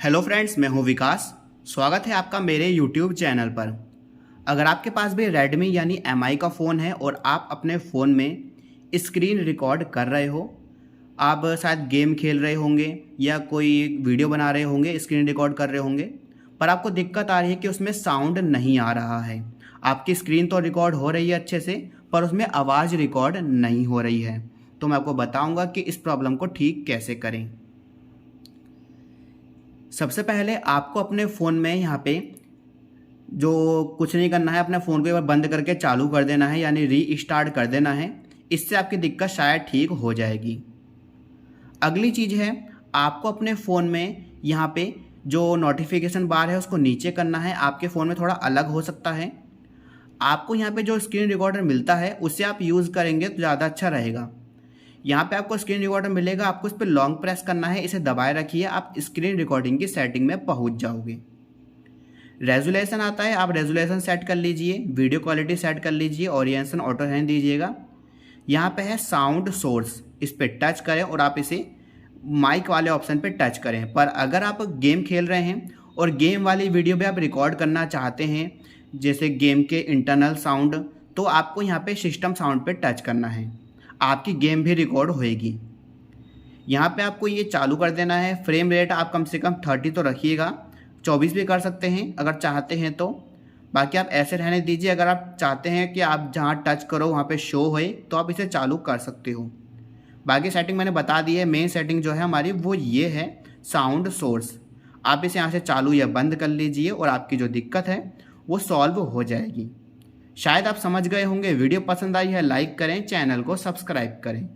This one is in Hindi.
हेलो फ्रेंड्स, मैं हूं विकास। स्वागत है आपका मेरे यूट्यूब चैनल पर। अगर आपके पास भी रेडमी यानी MI का फ़ोन है और आप अपने फ़ोन में स्क्रीन रिकॉर्ड कर रहे हो, आप शायद गेम खेल रहे होंगे या कोई वीडियो बना रहे होंगे, स्क्रीन रिकॉर्ड कर रहे होंगे, पर आपको दिक्कत आ रही है कि उसमें साउंड नहीं आ रहा है। आपकी स्क्रीन तो रिकॉर्ड हो रही है अच्छे से, पर उसमें आवाज़ रिकॉर्ड नहीं हो रही है। तो मैं आपको बताऊँगा कि इस प्रॉब्लम को ठीक कैसे करें। सबसे पहले आपको अपने फ़ोन में यहाँ पे जो कुछ नहीं करना है, अपने फ़ोन को एक बार बंद करके चालू कर देना है, यानी रीस्टार्ट कर देना है। इससे आपकी दिक्कत शायद ठीक हो जाएगी। अगली चीज़ है, आपको अपने फ़ोन में यहाँ पे जो नोटिफिकेशन बार है उसको नीचे करना है। आपके फ़ोन में थोड़ा अलग हो सकता है। आपको यहाँ पे जो स्क्रीन रिकॉर्डर मिलता है उससे आप यूज़ करेंगे तो ज़्यादा अच्छा रहेगा। यहाँ पे आपको स्क्रीन रिकॉर्डर मिलेगा, आपको इस पर लॉन्ग प्रेस करना है, इसे दबाए रखिए, आप स्क्रीन रिकॉर्डिंग की सेटिंग में पहुँच जाओगे। रेजुलेशन आता है, आप रेजुलेशन सेट कर लीजिए, वीडियो क्वालिटी सेट कर लीजिए, ओरिएंटेशन ऑटो रहने दीजिएगा। यहाँ पे है साउंड सोर्स, इस पर टच करें और आप इसे माइक वाले ऑप्शन पे टच करें। पर अगर आप गेम खेल रहे हैं और गेम वाली वीडियो भी आप रिकॉर्ड करना चाहते हैं, जैसे गेम के इंटरनल साउंड, तो आपको यहाँ पे सिस्टम साउंड पे टच करना है, आपकी गेम भी रिकॉर्ड होएगी। यहाँ पे आपको ये चालू कर देना है। फ्रेम रेट आप कम से कम 30 तो रखिएगा, 24 भी कर सकते हैं अगर चाहते हैं तो। बाकी आप ऐसे रहने दीजिए। अगर आप चाहते हैं कि आप जहाँ टच करो वहाँ पे शो होए तो आप इसे चालू कर सकते हो। बाकी सेटिंग मैंने बता दी है। मेन सेटिंग जो है हमारी वो ये है, साउंड सोर्स। आप इसे यहाँ से चालू या बंद कर लीजिए और आपकी जो दिक्कत है वो सॉल्व हो जाएगी। शायद आप समझ गए होंगे। वीडियो पसंद आई है लाइक करें, चैनल को सब्सक्राइब करें।